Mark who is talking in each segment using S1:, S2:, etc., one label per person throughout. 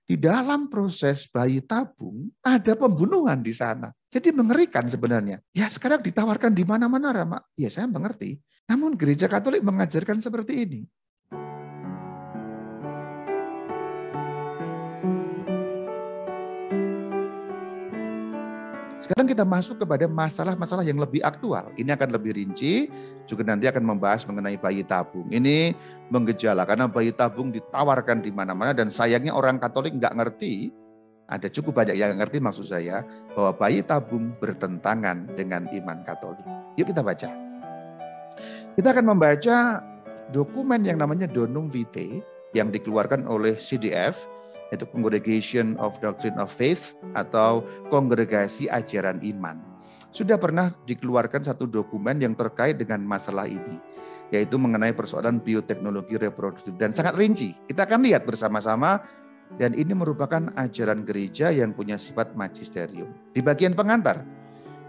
S1: di dalam proses bayi tabung ada pembunuhan di sana. Jadi mengerikan sebenarnya. Ya sekarang ditawarkan di mana-mana, Rama. Ya saya mengerti. Namun gereja Katolik mengajarkan seperti ini. Sekarang kita masuk kepada masalah-masalah yang lebih aktual. Ini akan lebih rinci, juga nanti akan membahas mengenai bayi tabung. Ini menggejala karena bayi tabung ditawarkan di mana-mana dan sayangnya orang Katolik nggak ngerti. Ada cukup banyak yang ngerti maksud saya bahwa bayi tabung bertentangan dengan iman Katolik. Yuk kita baca. Kita akan membaca dokumen yang namanya Donum Vitae yang dikeluarkan oleh CDF, yaitu Congregation of Doctrine of Faith atau Kongregasi Ajaran Iman. Sudah pernah dikeluarkan satu dokumen yang terkait dengan masalah ini, yaitu mengenai persoalan bioteknologi reproduktif dan sangat rinci. Kita akan lihat bersama-sama dan ini merupakan ajaran gereja yang punya sifat magisterium. Di bagian pengantar,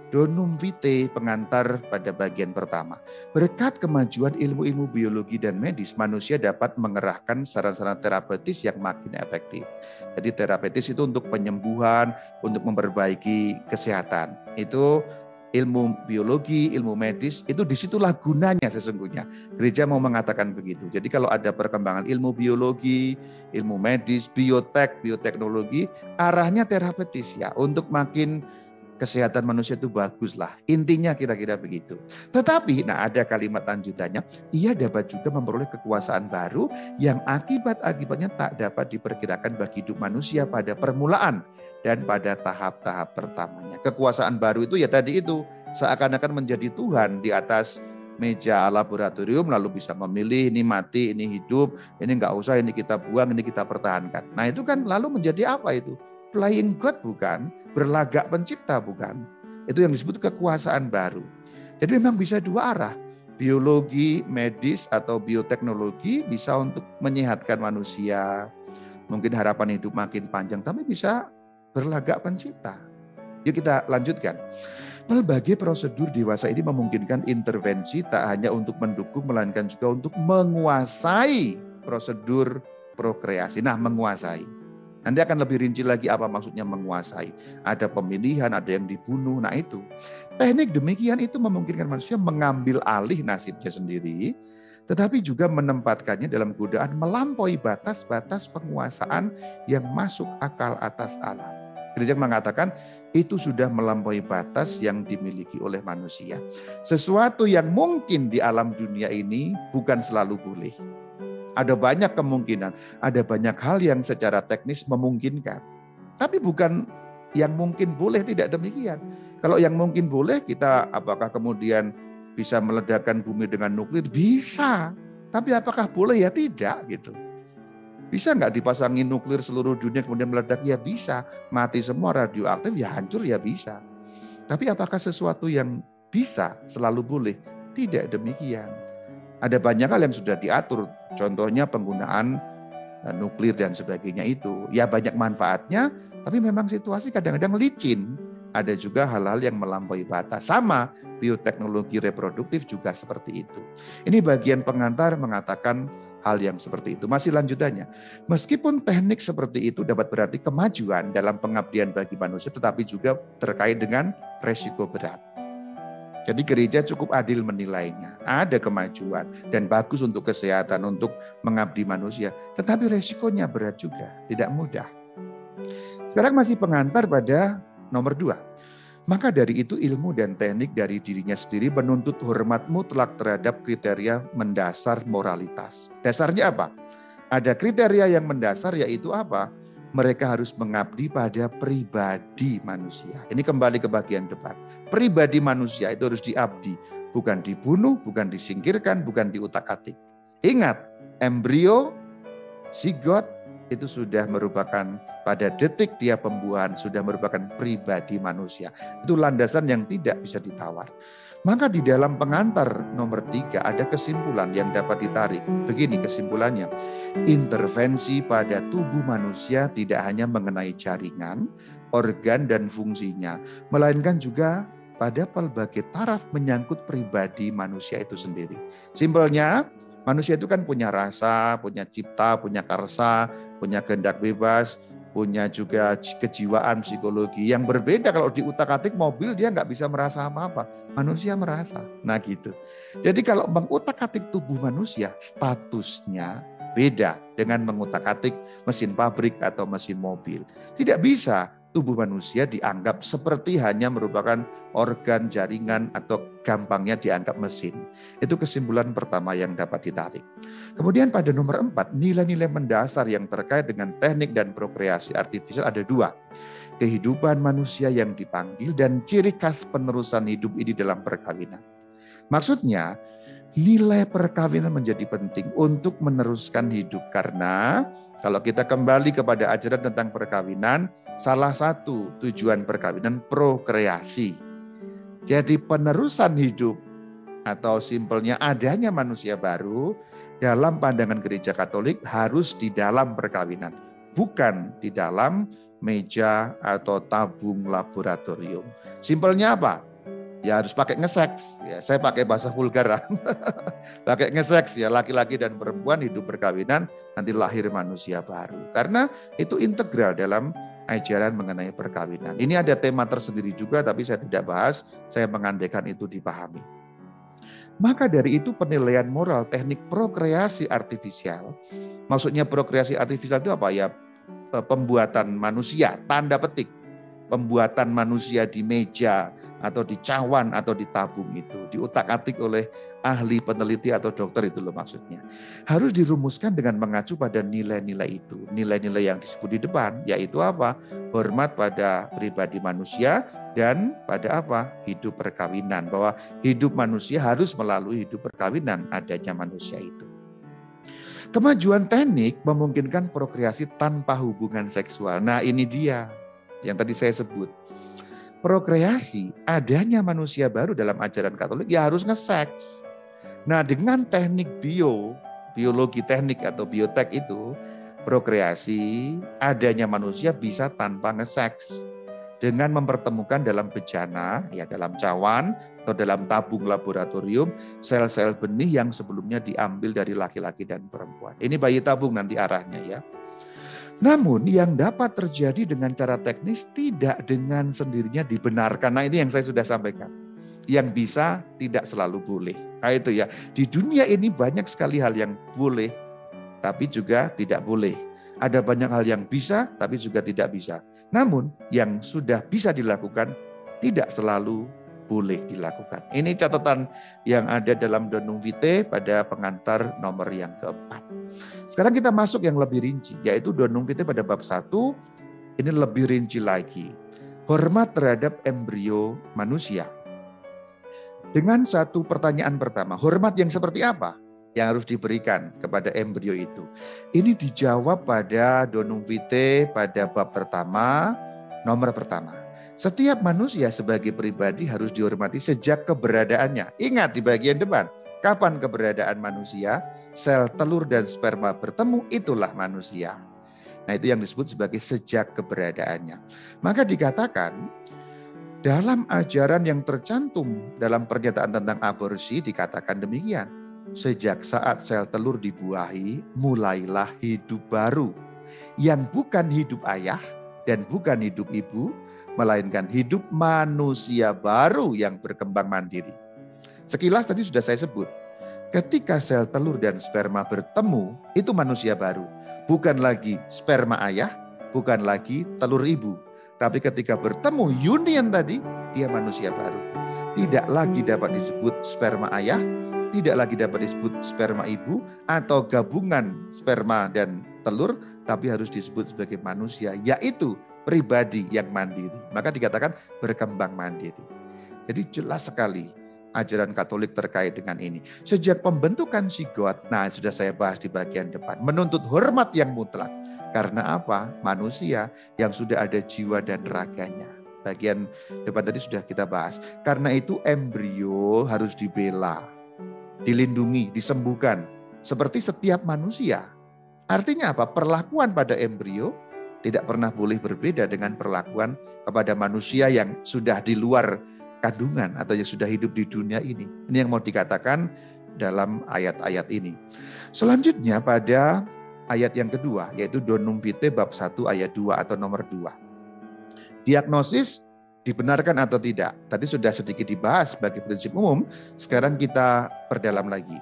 S1: Donum Vitae pengantar pada bagian pertama. Berkat kemajuan ilmu-ilmu biologi dan medis, manusia dapat mengerahkan saran-saran terapeutis yang makin efektif. Jadi terapeutis itu untuk penyembuhan, untuk memperbaiki kesehatan. Itu ilmu biologi, ilmu medis, itu disitulah gunanya sesungguhnya. Gereja mau mengatakan begitu. Jadi kalau ada perkembangan ilmu biologi, ilmu medis, bioteknologi, arahnya terapeutis ya, untuk makin kesehatan manusia itu baguslah. Intinya kira-kira begitu. Tetapi, ada kalimat lanjutannya, ia dapat juga memperoleh kekuasaan baru yang akibat-akibatnya tak dapat diperkirakan bagi hidup manusia pada permulaan dan pada tahap-tahap pertamanya. Kekuasaan baru itu ya tadi itu, seakan-akan menjadi Tuhan di atas meja laboratorium, lalu bisa memilih ini mati, ini hidup, ini enggak usah, ini kita buang, ini kita pertahankan. Nah itu kan lalu menjadi apa itu? Playing God bukan, berlagak pencipta bukan. Itu yang disebut kekuasaan baru. Jadi memang bisa dua arah. Biologi, medis atau bioteknologi bisa untuk menyehatkan manusia. Mungkin harapan hidup makin panjang, tapi bisa berlagak pencipta. Yuk kita lanjutkan. Berbagai prosedur dewasa ini memungkinkan intervensi tak hanya untuk mendukung, melainkan juga untuk menguasai prosedur prokreasi. Nah, menguasai. Nanti akan lebih rinci lagi apa maksudnya menguasai. Ada pemilihan, ada yang dibunuh. Nah itu. Teknik demikian itu memungkinkan manusia mengambil alih nasibnya sendiri, tetapi juga menempatkannya dalam godaan melampaui batas-batas penguasaan yang masuk akal atas alam. Gereja mengatakan itu sudah melampaui batas yang dimiliki oleh manusia. Sesuatu yang mungkin di alam dunia ini bukan selalu boleh. Ada banyak kemungkinan, ada banyak hal yang secara teknis memungkinkan. Tapi bukan yang mungkin boleh, tidak demikian. Kalau yang mungkin boleh, kita apakah kemudian bisa meledakkan bumi dengan nuklir? Bisa. Tapi apakah boleh? Ya tidak gitu. Bisa nggak dipasangi nuklir seluruh dunia kemudian meledak? Ya bisa. Mati semua radioaktif, ya hancur, ya bisa. Tapi apakah sesuatu yang bisa selalu boleh? Tidak demikian. Ada banyak hal yang sudah diatur, contohnya penggunaan nuklir dan sebagainya itu. Ya banyak manfaatnya, tapi memang situasi kadang-kadang licin. Ada juga hal-hal yang melampaui batas. Sama bioteknologi reproduktif juga seperti itu. Ini bagian pengantar mengatakan hal yang seperti itu. Masih lanjutannya. Meskipun teknik seperti itu dapat berarti kemajuan dalam pengabdian bagi manusia, tetapi juga terkait dengan resiko berat. Jadi gereja cukup adil menilainya. Ada kemajuan dan bagus untuk kesehatan, untuk mengabdi manusia. Tetapi resikonya berat juga, tidak mudah. Sekarang masih pengantar pada nomor 2. Maka dari itu ilmu dan teknik dari dirinya sendiri menuntut hormat mutlak terhadap kriteria mendasar moralitas. Dasarnya apa? Ada kriteria yang mendasar yaitu apa? Mereka harus mengabdi pada pribadi manusia. Ini kembali ke bagian depan. Pribadi manusia itu harus diabdi. Bukan dibunuh, bukan disingkirkan, bukan diutak-atik. Ingat, embrio, zigot, itu sudah merupakan pada detik dia pembuahan, sudah merupakan pribadi manusia. Itu landasan yang tidak bisa ditawar. Maka di dalam pengantar nomor 3 ada kesimpulan yang dapat ditarik. Begini kesimpulannya, intervensi pada tubuh manusia tidak hanya mengenai jaringan, organ dan fungsinya, melainkan juga pada pelbagai taraf menyangkut pribadi manusia itu sendiri. Simpelnya, manusia itu kan punya rasa, punya cipta, punya karsa, punya kehendak bebas, punya juga kejiwaan psikologi yang berbeda. Kalau di utak-atik mobil dia nggak bisa merasa apa-apa, manusia merasa. Nah gitu. Jadi kalau mengutak-atik tubuh manusia statusnya beda dengan mengutak-atik mesin pabrik atau mesin mobil. Tidak bisa tubuh manusia dianggap seperti hanya merupakan organ, jaringan, atau gampangnya dianggap mesin. Itu kesimpulan pertama yang dapat ditarik. Kemudian pada nomor 4, nilai-nilai mendasar yang terkait dengan teknik dan prokreasi artifisial ada 2. Kehidupan manusia yang dipanggil dan ciri khas penerusan hidup ini dalam perkawinan. Maksudnya, nilai perkawinan menjadi penting untuk meneruskan hidup karena kalau kita kembali kepada ajaran tentang perkawinan, salah satu tujuan perkawinan prokreasi. Jadi penerusan hidup atau simpelnya adanya manusia baru dalam pandangan gereja Katolik harus di dalam perkawinan, bukan di dalam meja atau tabung laboratorium. Simpelnya apa? Ya harus pakai ngeseks. Ya, saya pakai bahasa vulgar. Pakai ngeseks ya, laki-laki dan perempuan hidup perkawinan nanti lahir manusia baru. Karena itu integral dalam ajaran mengenai perkawinan. Ini ada tema tersendiri juga tapi saya tidak bahas, saya mengandaikan itu dipahami. Maka dari itu penilaian moral teknik prokreasi artifisial. Maksudnya prokreasi artifisial itu apa ya? Pembuatan manusia, tanda petik. Pembuatan manusia di meja atau di cawan atau di tabung itu diutak-atik oleh ahli peneliti atau dokter itu loh maksudnya. Harus dirumuskan dengan mengacu pada nilai-nilai itu. Nilai-nilai yang disebut di depan yaitu apa? Hormat pada pribadi manusia dan pada apa? Hidup perkawinan. Bahwa hidup manusia harus melalui hidup perkawinan adanya manusia itu. Kemajuan teknik memungkinkan prokreasi tanpa hubungan seksual. Nah ini dia yang tadi saya sebut. Prokreasi, adanya manusia baru dalam ajaran Katolik ya harus ngeseks. Nah dengan teknik biologi teknik atau biotek itu, prokreasi, adanya manusia bisa tanpa ngeseks. Dengan mempertemukan dalam bejana, ya dalam cawan atau dalam tabung laboratorium, sel-sel benih yang sebelumnya diambil dari laki-laki dan perempuan. Ini bayi tabung nanti arahnya ya. Namun yang dapat terjadi dengan cara teknis tidak dengan sendirinya dibenarkan. Nah ini yang saya sudah sampaikan. Yang bisa tidak selalu boleh. Nah itu ya, di dunia ini banyak sekali hal yang boleh, tapi juga tidak boleh. Ada banyak hal yang bisa, tapi juga tidak bisa. Namun yang sudah bisa dilakukan tidak selalu boleh dilakukan. Ini catatan yang ada dalam Donum Vitae pada pengantar nomor yang keempat. Sekarang kita masuk yang lebih rinci, yaitu Donum Vitae pada bab 1, ini lebih rinci lagi. Hormat terhadap embrio manusia. Dengan satu pertanyaan pertama, hormat yang seperti apa yang harus diberikan kepada embrio itu? Ini dijawab pada Donum Vitae pada bab pertama, nomor pertama. Setiap manusia sebagai pribadi harus dihormati sejak keberadaannya. Ingat di bagian depan, kapan keberadaan manusia? Sel telur dan sperma bertemu, itulah manusia. Nah itu yang disebut sebagai sejak keberadaannya. Maka dikatakan dalam ajaran yang tercantum dalam pernyataan tentang aborsi dikatakan demikian. Sejak saat sel telur dibuahi, mulailah hidup baru. Yang bukan hidup ayah dan bukan hidup ibu, melainkan hidup manusia baru yang berkembang mandiri. Sekilas tadi sudah saya sebut. Ketika sel telur dan sperma bertemu, itu manusia baru. Bukan lagi sperma ayah, bukan lagi telur ibu. Tapi ketika bertemu union tadi, dia manusia baru. Tidak lagi dapat disebut sperma ayah, tidak lagi dapat disebut sperma ibu, atau gabungan sperma dan telur, tapi harus disebut sebagai manusia, yaitu pribadi yang mandiri. Maka dikatakan berkembang mandiri. Jadi jelas sekali ajaran Katolik terkait dengan ini. Sejak pembentukan zigot, nah sudah saya bahas di bagian depan, menuntut hormat yang mutlak. Karena apa? Manusia yang sudah ada jiwa dan raganya. Bagian depan tadi sudah kita bahas. Karena itu embrio harus dibela, dilindungi, disembuhkan. Seperti setiap manusia. Artinya apa? Perlakuan pada embrio tidak pernah boleh berbeda dengan perlakuan kepada manusia yang sudah di luar kandungan atau yang sudah hidup di dunia ini. Ini yang mau dikatakan dalam ayat-ayat ini. Selanjutnya pada ayat yang kedua, yaitu Donum Vitae bab 1 ayat 2 atau nomor 2. Diagnosis dibenarkan atau tidak. Tadi sudah sedikit dibahas sebagai prinsip umum, sekarang kita perdalam lagi.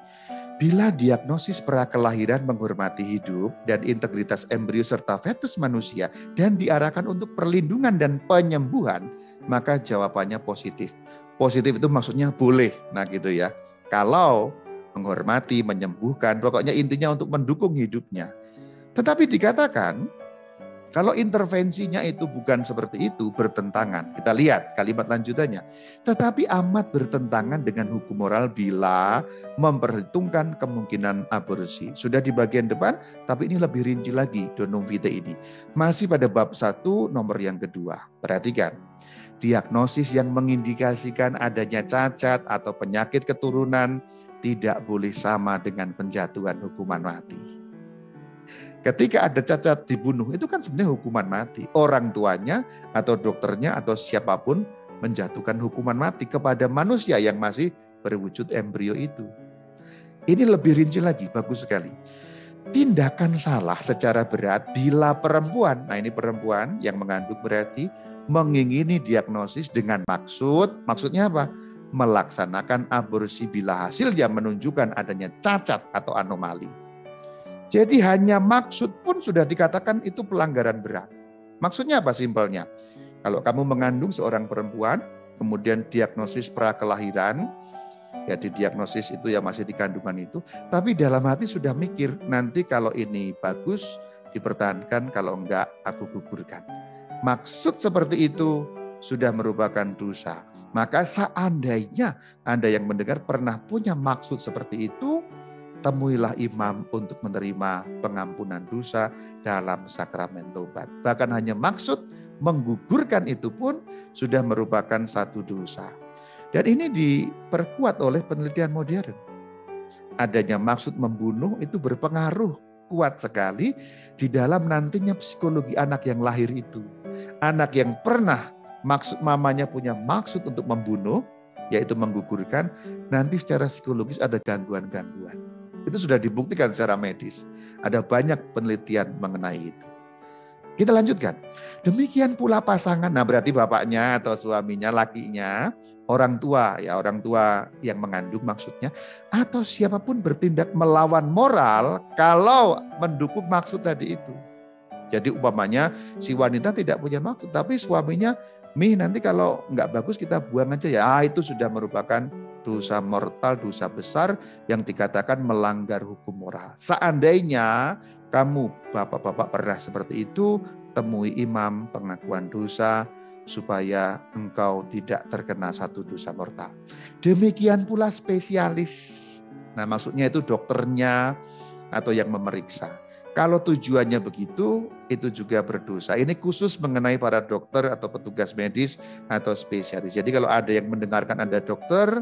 S1: Bila diagnosis prakelahiran menghormati hidup dan integritas embrio serta fetus manusia dan diarahkan untuk perlindungan dan penyembuhan, maka jawabannya positif. Positif itu maksudnya boleh. Nah gitu ya. Kalau menghormati, menyembuhkan, pokoknya intinya untuk mendukung hidupnya. Tetapi dikatakan, kalau intervensinya itu bukan seperti itu, bertentangan. Kita lihat kalimat lanjutannya. Tetapi amat bertentangan dengan hukum moral bila memperhitungkan kemungkinan aborsi. Sudah di bagian depan, tapi ini lebih rinci lagi Donum Vitae ini. Masih pada bab 1 nomor yang kedua. Perhatikan. Diagnosis yang mengindikasikan adanya cacat atau penyakit keturunan tidak boleh sama dengan penjatuhan hukuman mati. Ketika ada cacat dibunuh, itu kan sebenarnya hukuman mati. Orang tuanya atau dokternya atau siapapun menjatuhkan hukuman mati kepada manusia yang masih berwujud embrio itu. Ini lebih rinci lagi, bagus sekali. Tindakan salah secara berat bila perempuan, nah ini perempuan yang mengandung berarti mengingini diagnosis dengan maksudnya apa? Melaksanakan aborsi bila hasilnya menunjukkan adanya cacat atau anomali. Jadi hanya maksud pun sudah dikatakan itu pelanggaran berat. Maksudnya apa simpelnya? Kalau kamu mengandung seorang perempuan, kemudian diagnosis prakelahiran, ya didiagnosis itu yang masih di kandungan itu, tapi dalam hati sudah mikir, nanti kalau ini bagus dipertahankan, kalau enggak aku gugurkan. Maksud seperti itu sudah merupakan dosa. Maka seandainya Anda yang mendengar pernah punya maksud seperti itu, temuilah imam untuk menerima pengampunan dosa dalam sakramen tobat. Bahkan hanya maksud menggugurkan itu pun sudah merupakan satu dosa. Dan ini diperkuat oleh penelitian modern. Adanya maksud membunuh itu berpengaruh kuat sekali di dalam nantinya psikologi anak yang lahir itu. Anak yang pernah maksud mamanya punya maksud untuk membunuh, yaitu menggugurkan, nanti secara psikologis ada gangguan-gangguan. Itu sudah dibuktikan secara medis. Ada banyak penelitian mengenai itu. Kita lanjutkan. Demikian pula pasangan, nah berarti bapaknya atau suaminya, lakinya, orang tua yang mengandung maksudnya, atau siapapun bertindak melawan moral kalau mendukung maksud tadi itu. Jadi umpamanya si wanita tidak punya maksud, tapi suaminya, nanti kalau nggak bagus kita buang aja ya. Itu sudah merupakan dosa mortal, dosa besar yang dikatakan melanggar hukum moral. Seandainya kamu bapak-bapak pernah seperti itu, temui imam pengakuan dosa supaya engkau tidak terkena satu dosa mortal. Demikian pula spesialis. Nah maksudnya itu dokternya atau yang memeriksa. Kalau tujuannya begitu, itu juga berdosa. Ini khusus mengenai para dokter atau petugas medis atau spesialis. Jadi kalau ada yang mendengarkan Anda dokter,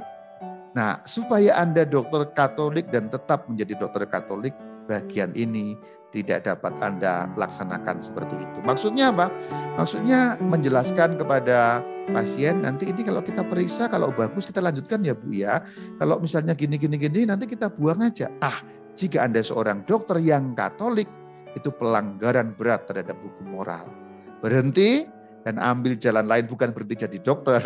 S1: nah supaya Anda dokter Katolik dan tetap menjadi dokter Katolik, bagian ini tidak dapat Anda laksanakan seperti itu. Maksudnya apa? Maksudnya menjelaskan kepada pasien, nanti ini kalau kita periksa, kalau bagus kita lanjutkan ya Bu ya. Kalau misalnya gini, nanti kita buang aja. Jika Anda seorang dokter yang Katolik, itu pelanggaran berat terhadap hukum moral. Berhenti dan ambil jalan lain, bukan berhenti jadi dokter,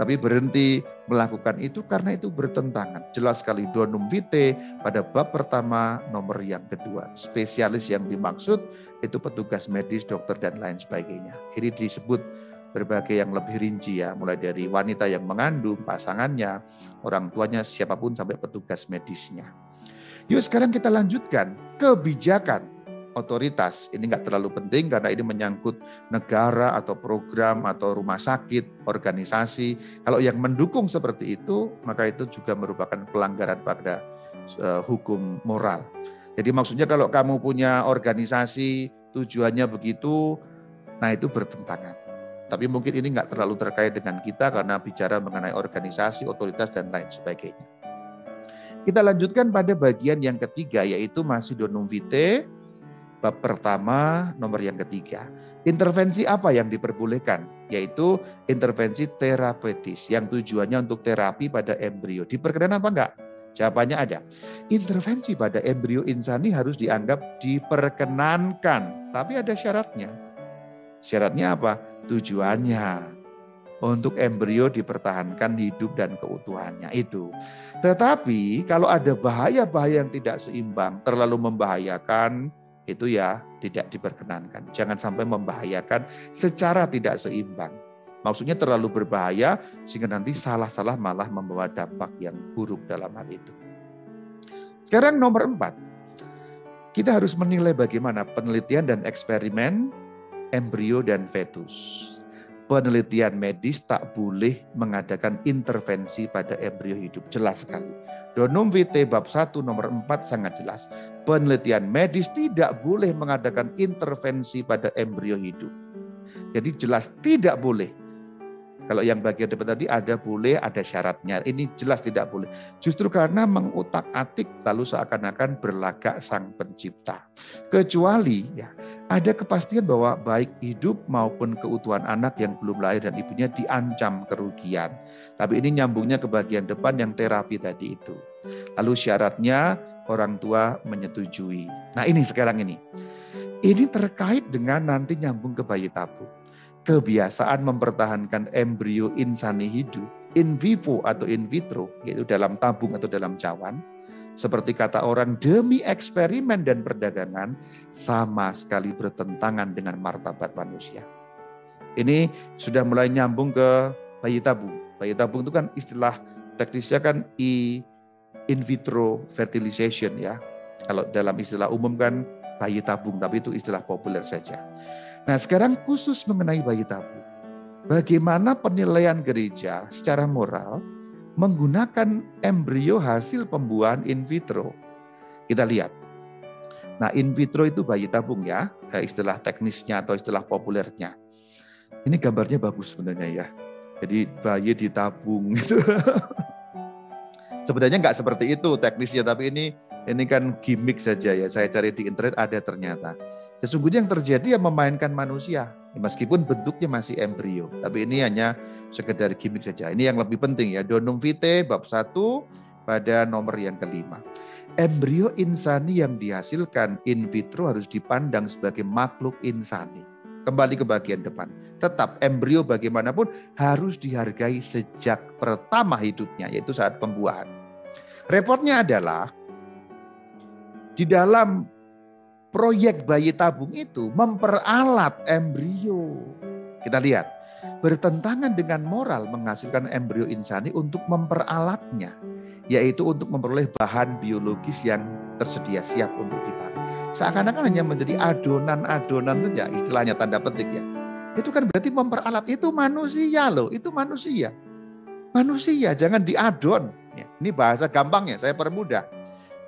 S1: tapi berhenti melakukan itu karena itu bertentangan. Jelas sekali Donum Vitae pada bab pertama nomor yang kedua. Spesialis yang dimaksud itu petugas medis, dokter dan lain sebagainya. Ini disebut berbagai yang lebih rinci ya, mulai dari wanita yang mengandung, pasangannya, orang tuanya, siapapun sampai petugas medisnya. Yuk sekarang kita lanjutkan kebijakan otoritas. Ini nggak terlalu penting karena ini menyangkut negara atau program atau rumah sakit, organisasi. Kalau yang mendukung seperti itu, maka itu juga merupakan pelanggaran pada hukum moral. Jadi maksudnya kalau kamu punya organisasi, tujuannya begitu, nah itu bertentangan. Tapi mungkin ini nggak terlalu terkait dengan kita karena bicara mengenai organisasi, otoritas, dan lain sebagainya. Kita lanjutkan pada bagian yang ketiga, yaitu masih Donum Vitae, bab pertama nomor yang ketiga. Intervensi apa yang diperbolehkan? Yaitu intervensi terapeutis yang tujuannya untuk terapi pada embrio. Diperkenan apa enggak? Jawabannya ada. Intervensi pada embrio insani harus dianggap diperkenankan. Tapi ada syaratnya. Syaratnya apa? Tujuannya. Untuk embrio dipertahankan hidup dan keutuhannya itu. Tetapi kalau ada bahaya-bahaya yang tidak seimbang, terlalu membahayakan, itu ya tidak diperkenankan. Jangan sampai membahayakan secara tidak seimbang. Maksudnya terlalu berbahaya sehingga nanti salah-salah malah membawa dampak yang buruk dalam hal itu. Sekarang nomor 4. Kita harus menilai bagaimana penelitian dan eksperimen embrio dan fetus. Penelitian medis tak boleh mengadakan intervensi pada embrio hidup. Jelas sekali. Donum Vitae bab 1 nomor 4 sangat jelas. Penelitian medis tidak boleh mengadakan intervensi pada embrio hidup. Jadi jelas tidak boleh. Kalau yang bagian depan tadi ada boleh, ada syaratnya. Ini jelas tidak boleh. Justru karena mengutak-atik lalu seakan-akan berlagak sang pencipta. Kecuali ya ada kepastian bahwa baik hidup maupun keutuhan anak yang belum lahir dan ibunya diancam kerugian. Tapi ini nyambungnya ke bagian depan yang terapi tadi itu. Lalu syaratnya orang tua menyetujui. Nah ini sekarang ini. Ini terkait dengan nanti nyambung ke bayi tabung. Kebiasaan mempertahankan embrio insani hidup, in vivo atau in vitro, yaitu dalam tabung atau dalam cawan, seperti kata orang demi eksperimen dan perdagangan, sama sekali bertentangan dengan martabat manusia. Ini sudah mulai nyambung ke bayi tabung. Bayi tabung itu kan istilah teknisnya kan in vitro fertilization ya. Kalau dalam istilah umum kan bayi tabung, tapi itu istilah populer saja. Nah sekarang khusus mengenai bayi tabung. Bagaimana penilaian gereja secara moral menggunakan embrio hasil pembuahan in vitro. Kita lihat. Nah in vitro itu bayi tabung ya, istilah teknisnya atau istilah populernya. Ini gambarnya bagus sebenarnya ya. Jadi bayi ditabung gitu. Sebenarnya nggak seperti itu teknisnya, tapi ini kan gimmick saja ya. Saya cari di internet ada ternyata. Sesungguhnya yang terjadi yang memainkan manusia, meskipun bentuknya masih embrio. Tapi ini hanya sekedar gimmick saja. Ini yang lebih penting ya. Donum Vitae bab 1 pada nomor yang kelima. Embrio insani yang dihasilkan in vitro harus dipandang sebagai makhluk insani. Kembali ke bagian depan. Tetap embrio bagaimanapun harus dihargai sejak pertama hidupnya, yaitu saat pembuahan. Repotnya adalah di dalam proyek bayi tabung itu memperalat embrio. Kita lihat, bertentangan dengan moral menghasilkan embrio insani untuk memperalatnya, yaitu untuk memperoleh bahan biologis yang tersedia siap untuk dipakai. Seakan-akan hanya menjadi adonan-adonan saja, istilahnya tanda petik ya. Itu kan berarti memperalat, itu manusia loh, itu manusia. Manusia, jangan diadon. Ya, ini bahasa gampangnya, saya permudah.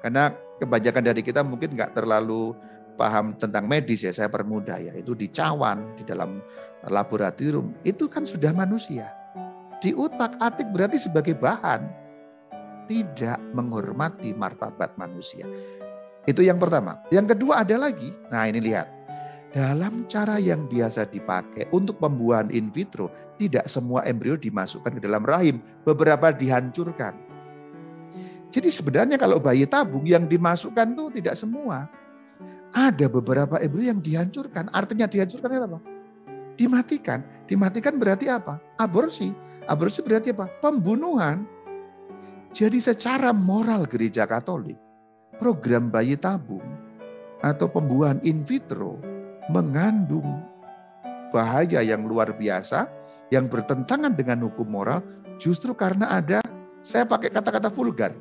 S1: Karena kebanyakan dari kita mungkin nggak terlalu paham tentang medis ya, saya permudah ya. Itu di cawan, di dalam laboratorium, itu kan sudah manusia. Diutak-atik berarti sebagai bahan. Tidak menghormati martabat manusia. Itu yang pertama. Yang kedua ada lagi, nah ini lihat. Dalam cara yang biasa dipakai untuk pembuahan in vitro, tidak semua embrio dimasukkan ke dalam rahim. Beberapa dihancurkan. Jadi sebenarnya kalau bayi tabung yang dimasukkan tuh tidak semua. Ada beberapa embrio yang dihancurkan. Artinya dihancurkan apa? Dimatikan. Dimatikan berarti apa? Aborsi. Aborsi berarti apa? Pembunuhan. Jadi secara moral gereja Katolik, program bayi tabung atau pembuahan in vitro mengandung bahaya yang luar biasa yang bertentangan dengan hukum moral justru karena ada, saya pakai kata-kata vulgar,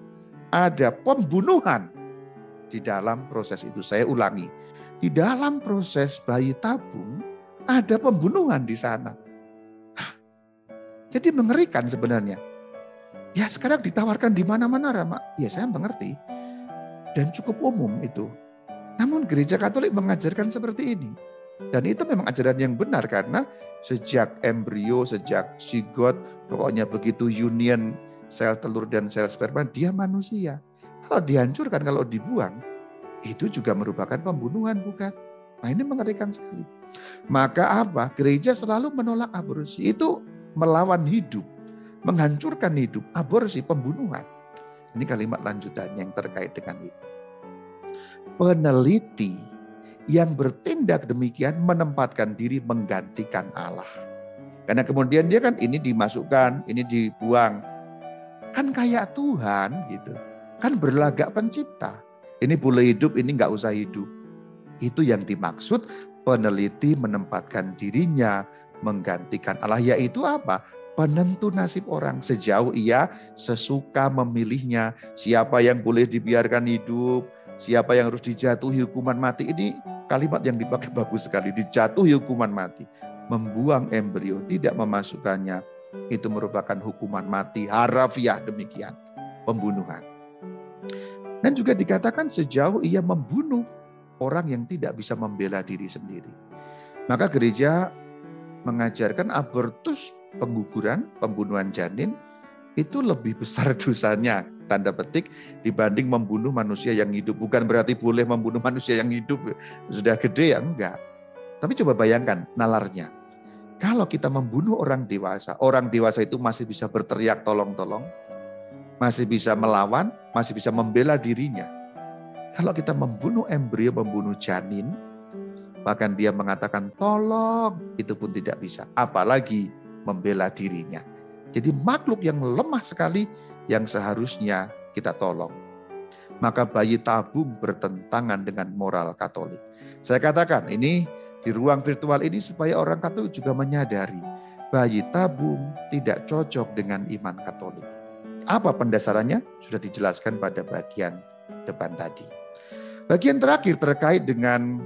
S1: ada pembunuhan di dalam proses itu. Saya ulangi, di dalam proses bayi tabung ada pembunuhan di sana. Jadi mengerikan sebenarnya. Ya sekarang ditawarkan di mana-mana Rama. Ya saya mengerti. Dan cukup umum itu. Namun gereja Katolik mengajarkan seperti ini. Dan itu memang ajaran yang benar karena sejak embrio, sejak zigot, pokoknya begitu union sel telur dan sel sperma, dia manusia. Kalau dihancurkan, kalau dibuang, itu juga merupakan pembunuhan bukan? Nah ini mengerikan sekali. Maka apa? Gereja selalu menolak aborsi. Itu melawan hidup. Menghancurkan hidup, aborsi, pembunuhan. Ini kalimat lanjutannya yang terkait dengan itu. Peneliti yang bertindak demikian menempatkan diri menggantikan Allah. Karena kemudian dia kan ini dimasukkan, ini dibuang. Kan kayak Tuhan gitu. Kan berlagak pencipta. Ini boleh hidup, ini nggak usah hidup. Itu yang dimaksud peneliti menempatkan dirinya menggantikan Allah. Yaitu apa? Penentu nasib orang sejauh ia sesuka memilihnya. Siapa yang boleh dibiarkan hidup, siapa yang harus dijatuhi hukuman mati. Ini kalimat yang dipakai bagus sekali. Dijatuhi hukuman mati. Membuang embrio, tidak memasukkannya. Itu merupakan hukuman mati. Harafiah demikian. Pembunuhan. Dan juga dikatakan sejauh ia membunuh orang yang tidak bisa membela diri sendiri. Maka gereja mengajarkan abortus, pengguguran, pembunuhan janin, itu lebih besar dosanya, tanda petik, dibanding membunuh manusia yang hidup. Bukan berarti boleh membunuh manusia yang hidup, sudah gede ya, enggak. Tapi coba bayangkan nalarnya. Kalau kita membunuh orang dewasa itu masih bisa berteriak tolong-tolong, masih bisa melawan, masih bisa membela dirinya. Kalau kita membunuh embrio, membunuh janin, bahkan dia mengatakan tolong, itu pun tidak bisa. Apalagi membela dirinya. Jadi makhluk yang lemah sekali yang seharusnya kita tolong. Maka bayi tabung bertentangan dengan moral Katolik. Saya katakan ini di ruang virtual ini supaya orang Katolik juga menyadari bayi tabung tidak cocok dengan iman Katolik. Apa pendasarannya? Sudah dijelaskan pada bagian depan tadi. Bagian terakhir terkait dengan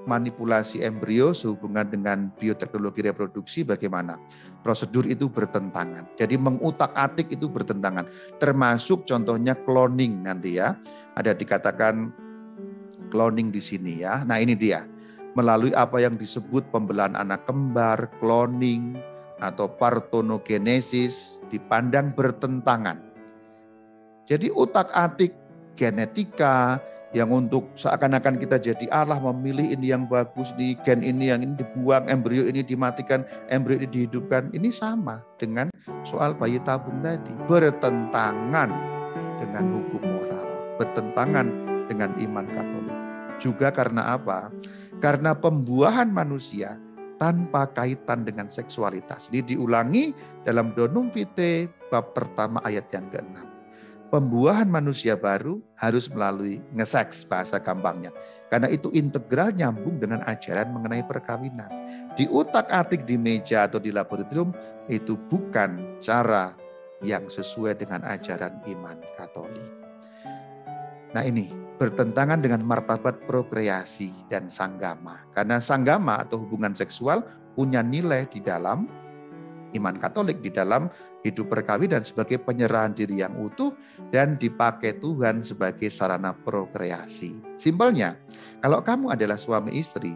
S1: manipulasi embrio sehubungan dengan bioteknologi reproduksi, bagaimana? Prosedur itu bertentangan. Jadi mengutak-atik itu bertentangan. Termasuk contohnya cloning nanti ya. Ada dikatakan cloning di sini ya. Nah ini dia. Melalui apa yang disebut pembelahan anak kembar, cloning, atau parthenogenesis dipandang bertentangan. Jadi utak-atik genetika yang untuk seakan-akan kita jadi Allah, memilih ini yang bagus, di gen ini yang ini dibuang, embrio ini dimatikan, embrio ini dihidupkan. Ini sama dengan soal bayi tabung tadi. Bertentangan dengan hukum moral, bertentangan dengan iman Katolik. Juga karena apa? Karena pembuahan manusia tanpa kaitan dengan seksualitas. Ini diulangi dalam Donum Vitae bab pertama ayat yang ke-6. Pembuahan manusia baru harus melalui ngeseks, bahasa gampangnya. Karena itu integral nyambung dengan ajaran mengenai perkawinan. Diutak-atik di meja atau di laboratorium itu bukan cara yang sesuai dengan ajaran iman Katolik. Nah ini bertentangan dengan martabat prokreasi dan sanggama. Karena sanggama atau hubungan seksual punya nilai di dalam iman Katolik, di dalam hidup perkawinan sebagai penyerahan diri yang utuh dan dipakai Tuhan sebagai sarana prokreasi. Simpelnya, kalau kamu adalah suami istri,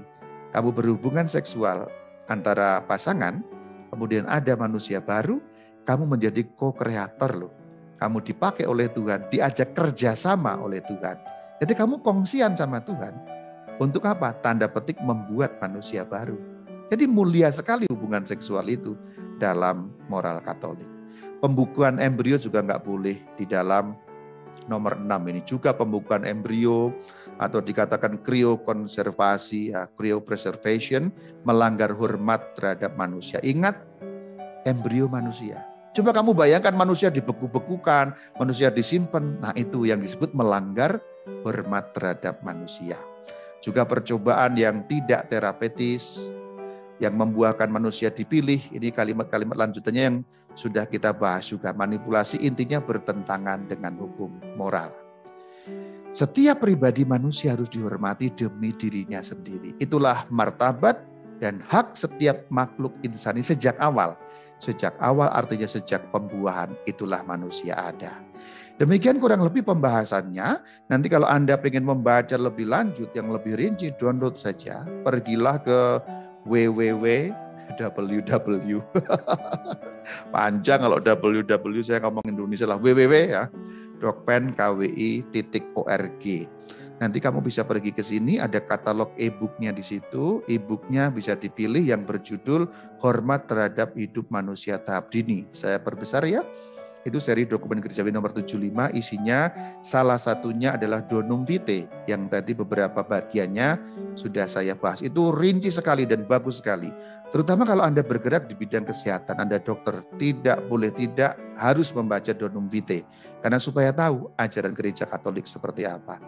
S1: kamu berhubungan seksual antara pasangan, kemudian ada manusia baru, kamu menjadi co-kreator loh. Kamu dipakai oleh Tuhan, diajak kerjasama oleh Tuhan. Jadi kamu kongsian sama Tuhan. Untuk apa? Tanda petik membuat manusia baru. Jadi mulia sekali hubungan seksual itu dalam moral Katolik. Pembukuan embrio juga nggak boleh di dalam nomor 6 ini. Juga pembukuan embrio atau dikatakan cryokonservasi, ya, cryopreservation, melanggar hormat terhadap manusia. Ingat, embrio manusia. Coba kamu bayangkan manusia dibeku-bekukan, manusia disimpan. Nah itu yang disebut melanggar hormat terhadap manusia. Juga percobaan yang tidak terapeutis, yang membuahkan manusia dipilih. Ini kalimat-kalimat lanjutannya yang sudah kita bahas juga. Manipulasi intinya bertentangan dengan hukum moral. Setiap pribadi manusia harus dihormati demi dirinya sendiri. Itulah martabat dan hak setiap makhluk insani sejak awal. Sejak awal artinya sejak pembuahan, itulah manusia ada. Demikian kurang lebih pembahasannya. Nanti kalau Anda ingin membaca lebih lanjut, yang lebih rinci, download saja. Pergilah ke www. Panjang kalau www, saya ngomong Indonesia lah, www ya, dokpenkwi.org. Nanti kamu bisa pergi ke sini, ada katalog e-booknya di situ. E-booknya bisa dipilih yang berjudul Hormat Terhadap Hidup Manusia Tahap Dini. Saya perbesar ya. Itu seri dokumen gerejawi nomor 75, isinya salah satunya adalah Donum Vitae yang tadi beberapa bagiannya sudah saya bahas. Itu rinci sekali dan bagus sekali. Terutama kalau Anda bergerak di bidang kesehatan, Anda dokter, tidak harus membaca Donum Vitae. Karena supaya tahu ajaran gereja Katolik seperti apa.